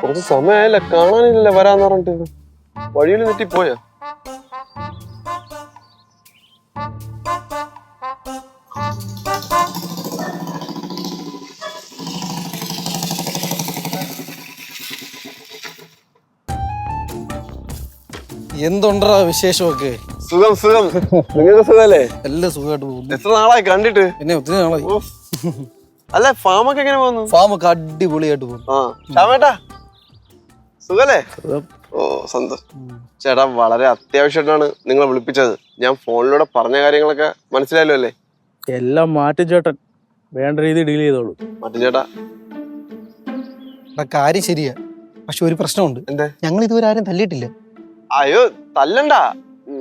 കുറച്ച് സമയമായില്ല, കാണാനില്ല, വരാന്ന് പറഞ്ഞിട്ട് വഴിയിൽ തെറ്റിപ്പോയാ. എന്തുണ്ടാ വിശേഷമൊക്കെ? സുഖം സുഖം. നിങ്ങൾക്ക് സുഖല്ലേ? എല്ലാം സുഖമായിട്ട് പോകുന്നു. എത്ര നാളായി കണ്ടിട്ട്? പിന്നെ ഒത്തിരി നാളായി. അല്ല, ഫാമൊക്കെ എങ്ങനെ പോകുന്നു? ഫാമൊക്കെ അടിപൊളിയായിട്ട് പോകുന്നു. ആ ശ്യാമേട്ടാ സുഖല്ലേ? ഓ സന്തോഷം. ചേട്ടാ, വളരെ അത്യാവശ്യമായിട്ടാണ് നിങ്ങളെ വിളിപ്പിച്ചത്. ഞാൻ ഫോണിലൂടെ പറഞ്ഞ കാര്യങ്ങളൊക്കെ മനസ്സിലായല്ലോ അല്ലേ? എല്ലാം മാറ്റും ചേട്ടൻ, വേണ്ട രീതി ഡീൽ ചെയ്തോളൂ. മാറ്റും ചേട്ടാ. കാര്യം ശരിയാ, പക്ഷെ ഒരു പ്രശ്നമുണ്ട്. എന്തേ? ഞങ്ങൾ ഇതുവരെ ആരും തല്ലിയിട്ടില്ല. അയ്യോ തല്ലണ്ട,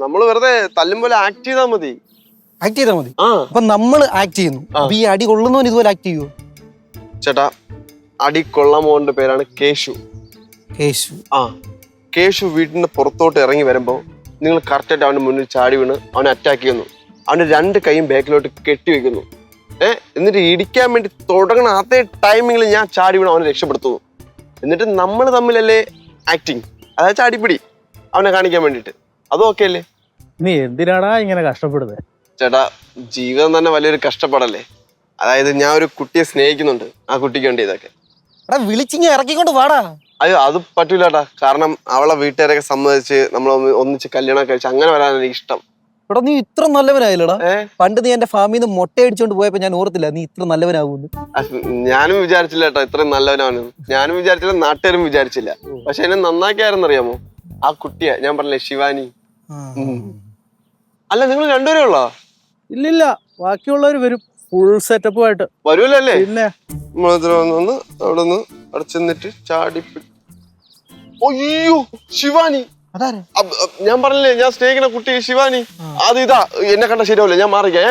നമ്മള് വെറുതെ തല്ലും പോലെ ആക്ട് ചെയ്താ മതി. ആക്ട് ചെയ്താൽ മതി. അപ്പൊ നമ്മൾ ആക്ട് ചെയ്യുന്നു, അപ്പൊ ഈ അടി കൊള്ളുന്നവൻ ഇതുപോലെ ആക്ട് ചെയ്യുമോ? ചേട്ടാ, അടി കൊള്ളാമോന്റെ പേരാണ് കേശു. കേശു? ആ, കേശു വീട്ടിന്റെ പുറത്തോട്ട് ഇറങ്ങി വരുമ്പോ നിങ്ങൾ കറക്റ്റായിട്ട് അവന്റെ മുന്നിൽ ചാടി വീണ് അവനെ അറ്റാക്ക് ചെയ്യുന്നു. അവന്റെ രണ്ട് കൈയും ബാക്കിലോട്ട് കെട്ടിവെക്കുന്നു. എന്നിട്ട് ഇടിക്കാൻ വേണ്ടി തുടങ്ങണ അതേ ടൈമിങ്ങിൽ ഞാൻ ചാടി വീണ് അവനെ രക്ഷപ്പെടുത്തുന്നു. എന്നിട്ട് നമ്മൾ തമ്മിലല്ലേ ആക്ടിങ്, അതായത് ചാടിപ്പിടി അവനെ കാണിക്കാൻ വേണ്ടിട്ട്. അതും ഓക്കെ അല്ലേ? നീ എന്തിനാടാ ഇങ്ങനെ കഷ്ടപ്പെടുന്നത്? ചേട്ടാ, ജീവിതം തന്നെ വലിയൊരു കഷ്ടപ്പാടല്ലേ. അതായത് ഞാൻ ഒരു കുട്ടിയെ സ്നേഹിക്കുന്നുണ്ട്, ആ കുട്ടിക്ക് വേണ്ടി ഇതൊക്കെ. വിളിച്ചിങ്ങ ഇറക്കിക്കൊണ്ട് വാടാ. അയ്യോ അത് പറ്റൂലേട്ടാ, കാരണം അവളെ വീട്ടുകാരൊക്കെ സമ്മതിച്ച് നമ്മൾ ഒന്നിച്ച് കല്യാണം കഴിച്ച് അങ്ങനെ വരാനാണ് എനിക്ക് ഇഷ്ടം. ഇവിടെ നീ ഇത്ര നല്ലവനായില്ലടാ. പണ്ട് നീ എന്റെ ഫാമിൽ നിന്ന് മുട്ട അടിച്ചോണ്ട് പോയപ്പോ ഞാൻ ഓർത്തില്ല നീ ഇത്ര നല്ലവനാകുന്നു. ഞാനും വിചാരിച്ചില്ല കേട്ടോ ഇത്രയും നല്ലവനാണെന്ന്. ഞാനും വിചാരിച്ചില്ല, നാട്ടുകാരും വിചാരിച്ചില്ല. പക്ഷെ എന്നെ നന്നാക്കിയാരെന്നറിയാമോ? ആ കുട്ടിയെ ഞാൻ പറഞ്ഞില്ലേ, ശിവാനി. അല്ല, നിങ്ങൾ രണ്ടുപേരേ ഉള്ളോ? ഇല്ലില്ല, ബാക്കിയുള്ളവർ വരും ഫുൾ സെറ്റപ്പുമായിട്ട്. വരൂലല്ലേ? പിന്നെ വന്ന് അവിടെ നിന്ന് അവിടെ ചെന്നിട്ട് ചാടിപ്പി. അയ്യോ ശിവാനി! ഞാൻ പറഞ്ഞില്ലേ ഞാൻ സ്നേഹിക്കുന്ന കുട്ടി ശിവാനി. അത് ഇതാ, എന്നെ കണ്ട ശരിയാവില്ല, ഞാൻ മാറിക്കേ.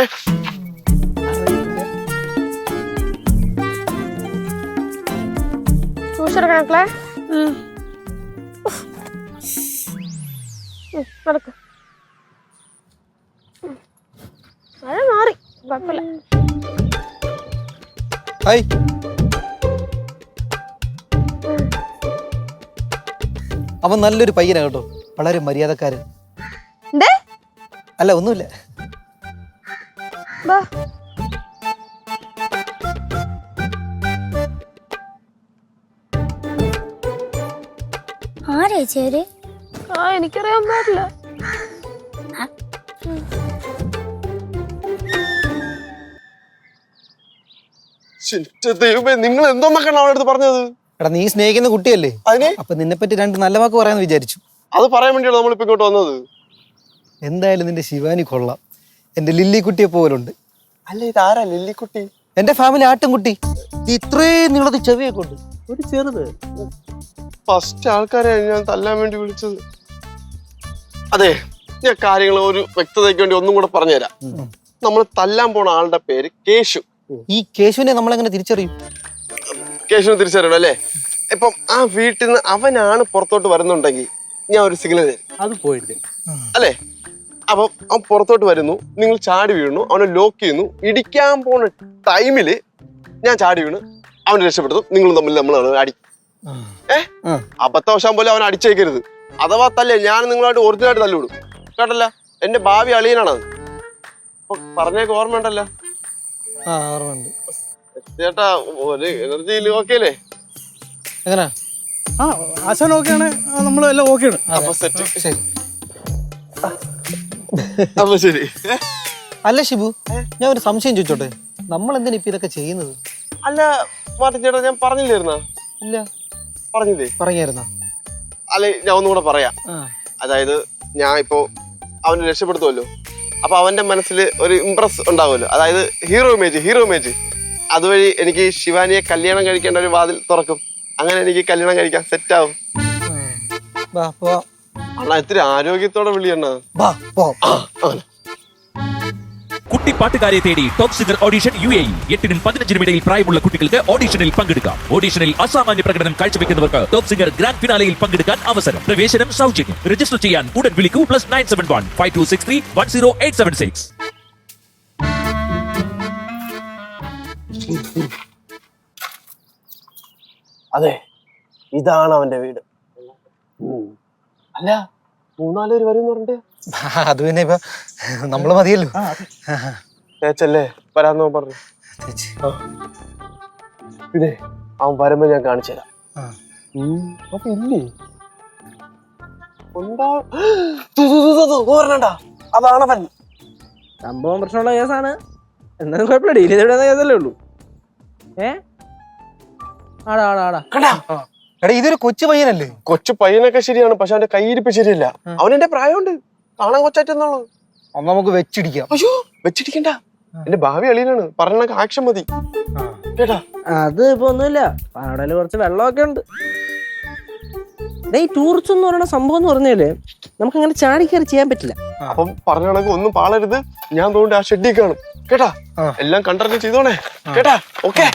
മാറി കുഴപ്പമില്ല. ഹായ്. അവൻ നല്ലൊരു പയ്യനാ കേട്ടോ, വളരെ മര്യാദക്കാരൻ. അല്ല ഒന്നുമില്ല. ആരേച്ചേര്? എനിക്കറിയാൻ പാടില്ല. ദൈവമേ, നിങ്ങൾ എന്തോന്നൊക്കെയാണ് അവളുടെ അടുത്ത് പറഞ്ഞത്? എടാ, നീ സ്നേഹിക്കുന്ന കുട്ടിയല്ലേ, അതിന് അപ്പൊ നിന്നെ പറ്റി രണ്ട് നല്ല വാക്ക് പറയാന്ന് വിചാരിച്ചു. അത് പറയാൻ വേണ്ടിയാണ് നമ്മളിപ്പോ ഇങ്ങോട്ട് വന്നത്. എന്തായാലും നിന്റെ ശിവാനി കൊള്ളാം, എന്റെ ലില്ലി കുട്ടിയെ പോലുണ്ട്. അല്ല, ഇതാരാ ലില്ലിക്കുട്ടി? എന്റെ ഫാമിലി ആട്ടിൻകുട്ടി. ഇത്രയും നീളത്തിൽ ചെവിയൊക്കെ ഉണ്ട്, ഒരു ചെറുത്. ഫസ്റ്റ് ആൾക്കാരെ ഞാൻ തല്ലാൻ വേണ്ടി വിളിച്ചത്. അതെ, ഞാൻ കാര്യങ്ങൾ ഒരു വ്യക്തതയ്ക്ക് വേണ്ടി ഒന്നും കൂടെ പറഞ്ഞുതരാം. നമ്മൾ തല്ലാൻ പോണ ആളുടെ പേര് കേശു. ഈ കേശുവിനെ നമ്മളെങ്ങനെ തിരിച്ചറിയും? കേശുവിനെ തിരിച്ചറിയണം അല്ലേ? ഇപ്പം ആ വീട്ടിൽ നിന്ന് അവനാണ് പുറത്തോട്ട് വരുന്നുണ്ടെങ്കിൽ ഞാൻ ഒരു സിഗ്നൽ തരും. അത് പോയിട്ട് അല്ലേ? അപ്പം അവൻ പുറത്തോട്ട് വരുന്നു, നിങ്ങൾ ചാടി വീണു, അവനെ ലോക്ക് ചെയ്യുന്നു. ഇടിക്കാൻ പോണ ടൈമില് ഞാൻ ചാടി വീണ് അവനെ രക്ഷപ്പെടുത്തും. നിങ്ങളും തമ്മിൽ നമ്മൾ അടി. അബദ്ധവശാൻ പോലെ അവൻ അടിച്ചേക്കരുത്. അഥവാ തല്ലേ ഞാൻ നിങ്ങളായിട്ട് ഒറിജിനലായിട്ട് തല്ലുവിടും കേട്ടല്ല. എന്റെ ഭാവി അളിയനാണത്. അപ്പൊ പറഞ്ഞേക്ക് ഓർമ്മ ഉണ്ടല്ലോ ചേട്ടാ? ഒരു എനർജിയിൽ ഓക്കെ അല്ലേ? എങ്ങനാ? ആശാൻ ഓക്കെയാണ്, നമ്മളെല്ലാം ഓക്കെയാണ്. അപ്പൊ സെറ്റ്. അപ്പൊ ശരി. അല്ല ഷിബു, ഞാൻ ഒരു സംശയം ചോദിച്ചോട്ടെ, നമ്മൾ എന്തിനാ ഇപ്പൊ ഇതൊക്കെ ചെയ്യുന്നത്? അല്ല മാറ്റി ചേട്ടാ, ഞാൻ പറഞ്ഞില്ലായിരുന്നാ? ഇല്ല, പറഞ്ഞില്ലേ? പറഞ്ഞായിരുന്ന? അല്ലെ, ഞാൻ ഒന്നും കൂടെ പറയാം. അതായത് ഞാൻ ഇപ്പോ അവനെ രക്ഷപ്പെടുത്തുമല്ലോ, അപ്പൊ അവന്റെ മനസ്സിൽ ഒരു ഇംപ്രസ് ഉണ്ടാവുമല്ലോ, അതായത് ഹീറോ ഇമേജ്. അതുവഴി എനിക്ക് ശിവാനിയെ കല്യാണം കഴിക്കേണ്ട ഒരു വാതിൽ തുറക്കും. അങ്ങനെ എനിക്ക് കല്യാണം കഴിക്കാൻ സെറ്റ് ആവും. അണ്ണാ ഇത്തിരി ആരോഗ്യത്തോടെ വിളിയണ്ണ. കുട്ടി പാട്ടുകാരെ തേടി ടോപ്പ് സിംഗർ ഓഡിഷൻ UAE. 8-നും 15-നും ഇടയിൽ പ്രായമുള്ള കുട്ടികൾക്ക് ഓഡിഷനിൽ പങ്കെടുക്കാം. ഓഡിഷനിൽ അസാമാന്യ പ്രകടനം കാഴ്ചവെക്കുന്നവർക്ക് ടോപ്പ് സിംഗർ ഗ്രാൻഡ് ഫിനാലയിൽ പങ്കെടുക്കാൻ അവസരം. പ്രവേശനം സൗജന്യം. രജിസ്റ്റർ ചെയ്യാൻ ഉടൻ വിളിക്കൂ +971 5263 10876. അതെ, ഇതാണ് അവന്റെ വീട്. അല്ല 3-4 പേര് വരും പറഞ്ഞിട്ട് അത് പിന്നെ ഇപ്പൊ നമ്മള് മതിയല്ലോ. ചേച്ചല്ലേ വരാന്നോ പറഞ്ഞു. പിന്നെ അവൻ വരുമ്പോ ഞാൻ കാണിച്ചു തരാം. അപ്പൊ ഇല്ലേ അതാണവൻ. സംഭവം പ്രശ്നമുള്ള കേസാണ്. എന്നാലും കുഴപ്പമില്ല, ഡീൽ ചെയ്തിടുന്ന കേസല്ലേ ഉള്ളൂ. ആടാ ആടാ ആടാ. കണ്ടാ എടാ ഇതൊരു കൊച്ചു പയ്യനല്ലേ? കൊച്ചു പയ്യനൊക്കെ ശരിയാണ്, പക്ഷെ അവന്റെ കയ്യിരിപ്പ് ശരിയല്ല. അവനെന്റെ പ്രായമുണ്ട്, കാണാൻ കൊച്ചാറ്റെന്നുള്ളു. അന്ന് നമുക്ക് വെച്ചിടിക്കാം. അയ്യോ വെച്ചിരിക്കണ്ട, എന്റെ ഭാവി അളിയനാണ്. പറഞ്ഞ ആക്ഷൻ മതി കേട്ടാ. അത് ഇപ്പൊ ഒന്നുമില്ല, പാടല് കുറച്ച് വെള്ളമൊക്കെ ഉണ്ട്. ഈ ടൂറിസ്റ്റ് എന്ന് പറയുന്ന സംഭവം എന്ന് പറഞ്ഞാല് നമുക്ക് അങ്ങനെ ചാടിക്കയറി ചെയ്യാൻ പറ്റില്ല. അപ്പം പറഞ്ഞ കണക്ക് ഒന്നും പാളരുത്. ഞാൻ തോന്നുന്നു ആ ഷെഡി കാണും കേട്ടാ. എല്ലാം കണ്ടറിഞ്ഞ് ചെയ്തോണേ കേട്ടാ. ഓക്കെ.